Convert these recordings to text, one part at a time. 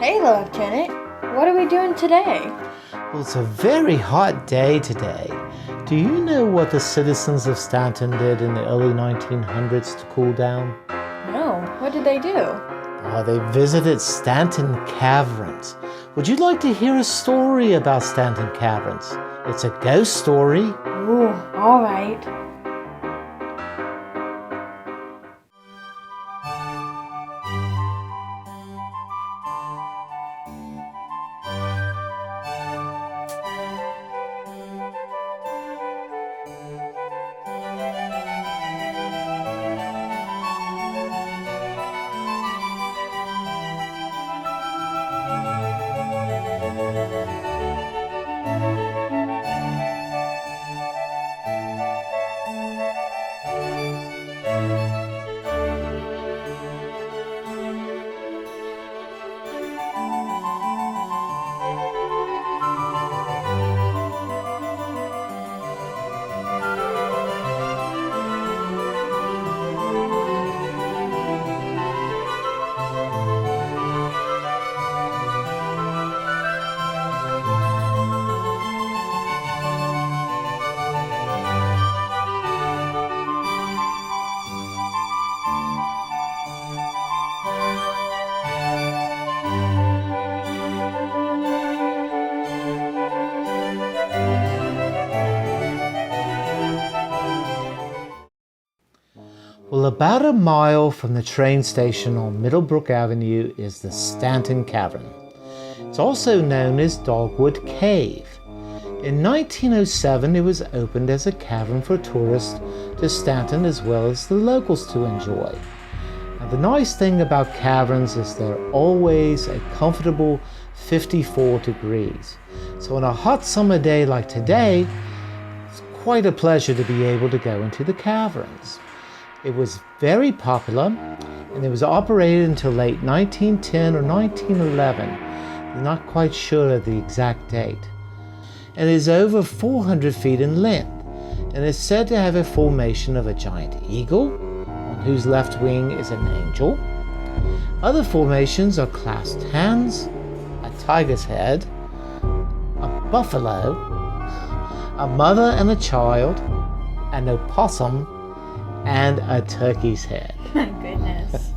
Hey, Leftenant. What are we doing today? Well, it's a very hot day today. Do you know what the citizens of Staunton did in the early 1900s to cool down? No. What did they do? Oh, they visited Staunton Caverns. Would you like to hear a story about Staunton Caverns? It's a ghost story. Ooh, all right. Well, about a mile from the train station on Middlebrook Avenue is the Staunton Cavern. It's also known as Dogwood Cave. In 1907, it was opened as a cavern for tourists to Staunton as well as the locals to enjoy. Now, the nice thing about caverns is they're always a comfortable 54 degrees. So on a hot summer day like today, it's quite a pleasure to be able to go into the caverns. It was very popular, and it was operated until late 1910 or 1911. I'm not quite sure of the exact date. And it is over 400 feet in length, and is said to have a formation of a giant eagle, on whose left wing is an angel. Other formations are clasped hands, a tiger's head, a buffalo, a mother and a child, an opossum, and a turkey's head. My goodness.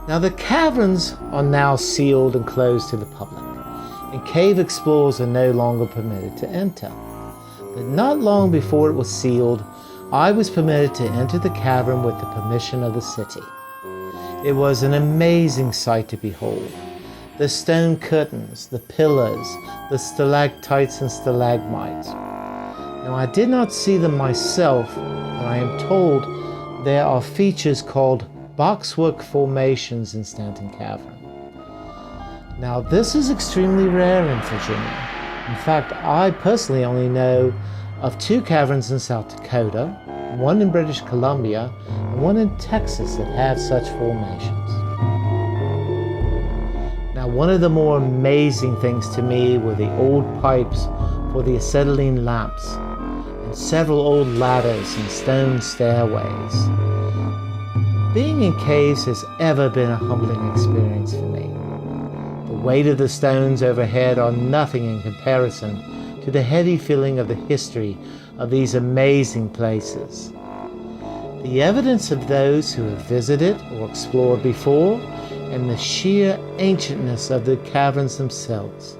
Now the caverns are now sealed and closed to the public, and cave explorers are no longer permitted to enter. But not long before it was sealed, I was permitted to enter the cavern with the permission of the city. It was an amazing sight to behold. The stone curtains, the pillars, the stalactites and stalagmites. Now I did not see them myself, but I am told there are features called boxwork formations in Staunton Cavern. Now this is extremely rare in Virginia. In fact, I personally only know of 2 caverns in South Dakota, one in British Columbia, and one in Texas that have such formations. Now one of the more amazing things to me were the old pipes for the acetylene lamps, and several old ladders and stone stairways. Being in caves has ever been a humbling experience for me. The weight of the stones overhead are nothing in comparison to the heavy feeling of the history of these amazing places. The evidence of those who have visited or explored before, and the sheer ancientness of the caverns themselves.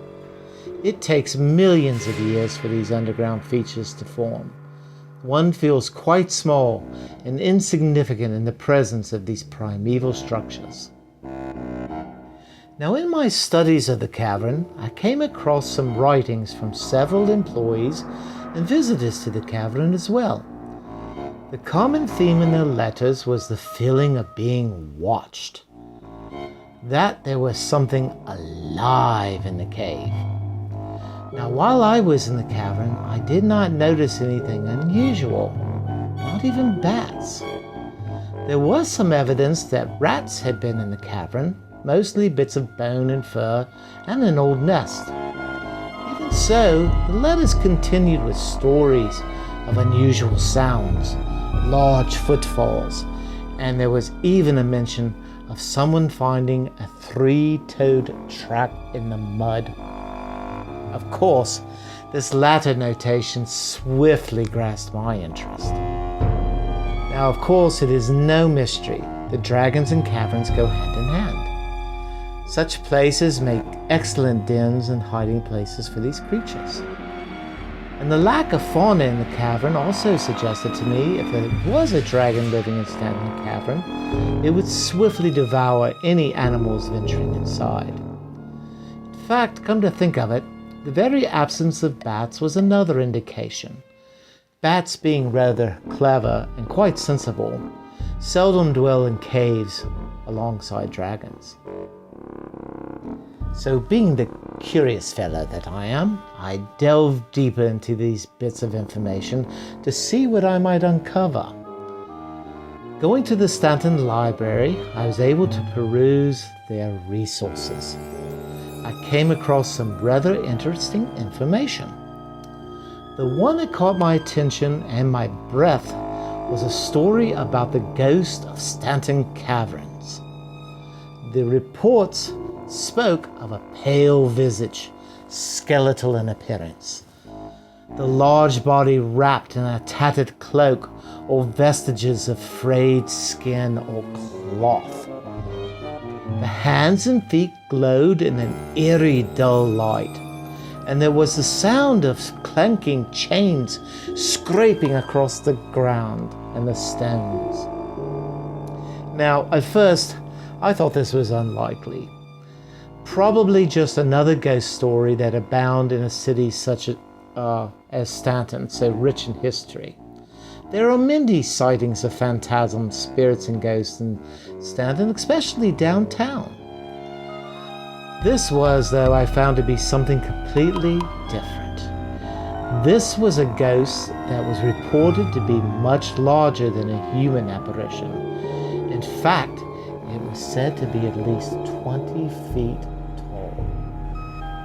It takes millions of years for these underground features to form. One feels quite small and insignificant in the presence of these primeval structures. Now in my studies of the cavern, I came across some writings from several employees and visitors to the cavern as well. The common theme in their letters was the feeling of being watched. That there was something alive in the cave. Now while I was in the cavern, I did not notice anything unusual, not even bats. There was some evidence that rats had been in the cavern, mostly bits of bone and fur and an old nest. Even so, the letters continued with stories of unusual sounds, large footfalls, and there was even a mention of someone finding a 3-toed track in the mud. Of course, this latter notation swiftly grasped my interest. Now, of course, it is no mystery that dragons and caverns go hand in hand. Such places make excellent dens and hiding places for these creatures. And the lack of fauna in the cavern also suggested to me if there was a dragon living in Staunton Cavern, it would swiftly devour any animals venturing inside. In fact, come to think of it, the very absence of bats was another indication. Bats, being rather clever and quite sensible, seldom dwell in caves alongside dragons. So, being the curious fellow that I am, I delved deeper into these bits of information to see what I might uncover. Going to the Staunton Library, I was able to peruse their resources. I came across some rather interesting information. The one that caught my attention and my breath was a story about the ghost of Staunton Caverns. The reports spoke of a pale visage, skeletal in appearance, the large body wrapped in a tattered cloak or vestiges of frayed skin or cloth. The hands and feet glowed in an eerie, dull light, and there was the sound of clanking chains scraping across the ground and the stones. Now, at first, I thought this was unlikely. Probably just another ghost story that abound in a city such as Staunton, so rich in history. There are many sightings of phantasms, spirits, and ghosts in Staunton, especially downtown. This was, though, I found to be something completely different. This was a ghost that was reported to be much larger than a human apparition. In fact, it was said to be at least 20 feet tall.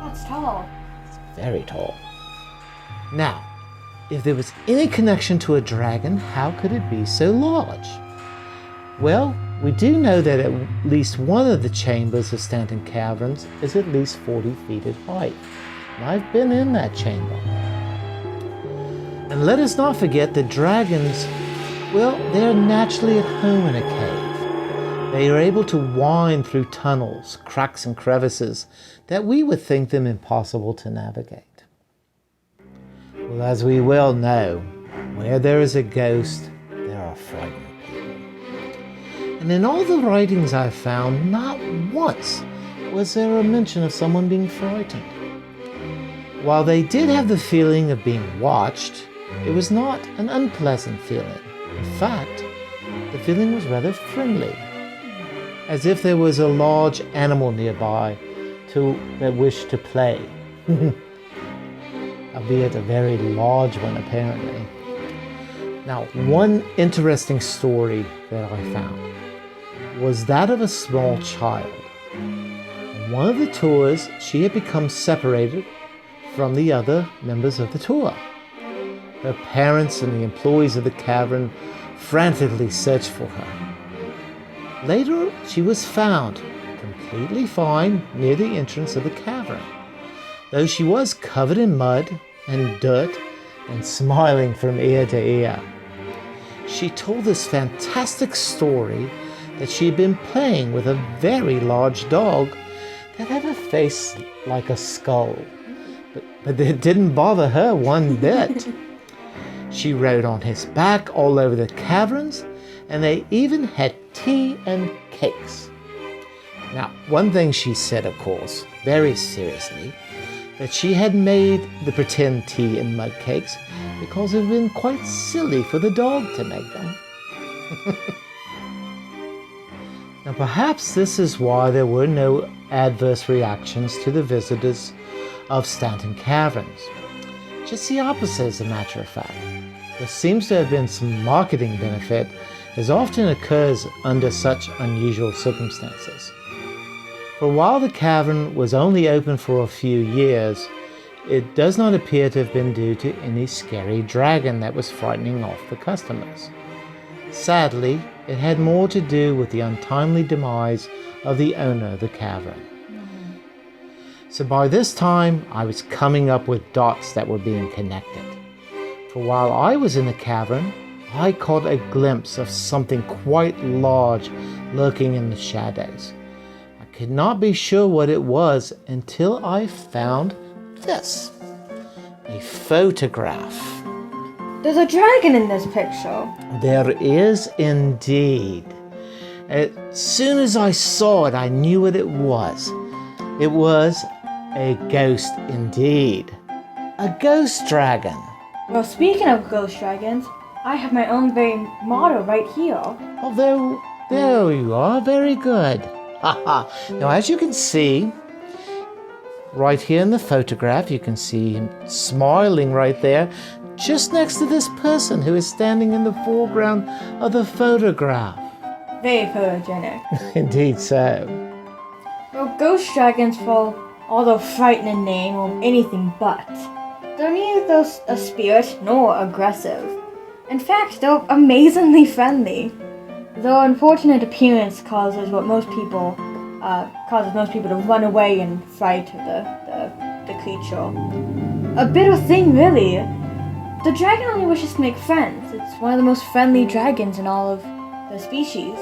That's tall. It's very tall. Now, if there was any connection to a dragon, how could it be so large? Well, we do know that at least one of the chambers of Staunton Caverns is at least 40 feet in height. And I've been in that chamber. And let us not forget that dragons, well, they're naturally at home in a cave. They are able to wind through tunnels, cracks and crevices that we would think them impossible to navigate. Well, as we well know, where there is a ghost, there are frightened people. And in all the writings I've found, not once was there a mention of someone being frightened. While they did have the feeling of being watched, it was not an unpleasant feeling. In fact, the feeling was rather friendly, as if there was a large animal nearby that wished to play. Albeit a very large one, apparently. Now, one interesting story that I found was that of a small child. On one of the tours, she had become separated from the other members of the tour. Her parents and the employees of the cavern frantically searched for her. Later, she was found completely fine near the entrance of the cavern, though she was covered in mud and dirt and smiling from ear to ear. She told this fantastic story that she had been playing with a very large dog that had a face like a skull, but it didn't bother her one bit. She rode on his back all over the caverns, and they even had tea and cakes. Now, one thing she said, of course, very seriously, that she had made the pretend tea and mud cakes because it had been quite silly for the dog to make them. Now, perhaps this is why there were no adverse reactions to the visitors of Staunton Caverns. Just the opposite, as a matter of fact. There seems to have been some marketing benefit, as often occurs under such unusual circumstances. For while the cavern was only open for a few years, it does not appear to have been due to any scary dragon that was frightening off the customers. Sadly, it had more to do with the untimely demise of the owner of the cavern. So by this time, I was coming up with dots that were being connected. For while I was in the cavern, I caught a glimpse of something quite large lurking in the shadows. I could not be sure what it was until I found this. A photograph. There's a dragon in this picture. There is indeed. As soon as I saw it, I knew what it was. It was a ghost indeed. A ghost dragon. Well, speaking of ghost dragons, I have my own very model right here. Oh, there you are. Very good. Now, as you can see, right here in the photograph, you can see him smiling right there, just next to this person who is standing in the foreground of the photograph. Very photogenic. Indeed so. Well, ghost dragons, for all the frightening name, or anything but. They're neither a spirit nor aggressive. In fact, they're amazingly friendly. Their unfortunate appearance causes most people to run away in fright of the creature. A bitter thing, really. The dragon only wishes to make friends. It's one of the most friendly dragons in all of the species.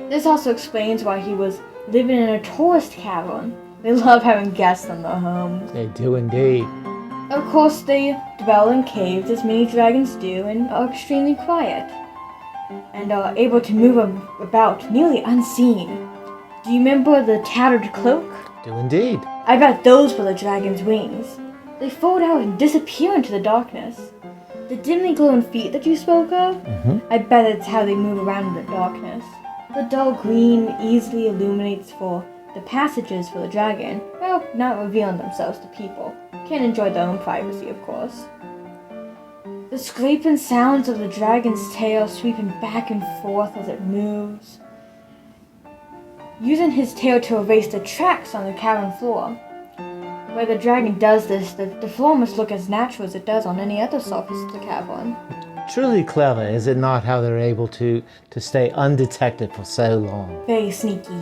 This also explains why he was living in a tourist cavern. They love having guests in their homes. They do indeed. Of course, they dwell in caves as many dragons do and are extremely quiet, and are able to move about nearly unseen. Do you remember the tattered cloak? Do indeed. I bet those were the dragon's wings. They fold out and disappear into the darkness. The dimly glowing feet that you spoke of, I bet it's how they move around in the darkness. The dull green easily illuminates for the passages for the dragon, well, not revealing themselves to people. Can enjoy their own privacy, of course. The scraping sounds of the dragon's tail sweeping back and forth as it moves, using his tail to erase the tracks on the cavern floor. Where the dragon does this, the floor must look as natural as it does on any other surface of the cavern. Truly clever, is it not, how they're able to stay undetected for so long? Very sneaky.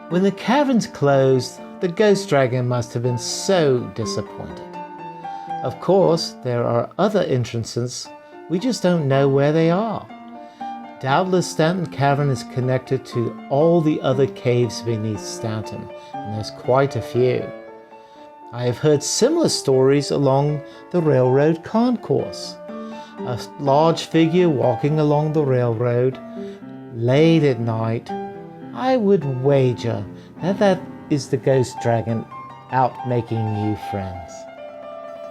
When the caverns closed, the ghost dragon must have been so disappointed. Of course, there are other entrances, we just don't know where they are. Doubtless Staunton Cavern is connected to all the other caves beneath Staunton, and there's quite a few. I have heard similar stories along the railroad concourse. A large figure walking along the railroad late at night. I would wager that is the ghost dragon out making new friends.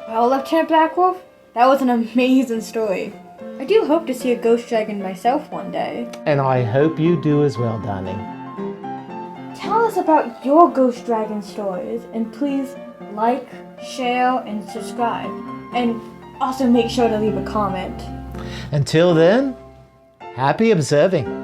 Well, Lieutenant Blackwolf, that was an amazing story. I do hope to see a ghost dragon myself one day. And I hope you do as well, Dani. Tell us about your ghost dragon stories, and please like, share, and subscribe. And also make sure to leave a comment. Until then, happy observing.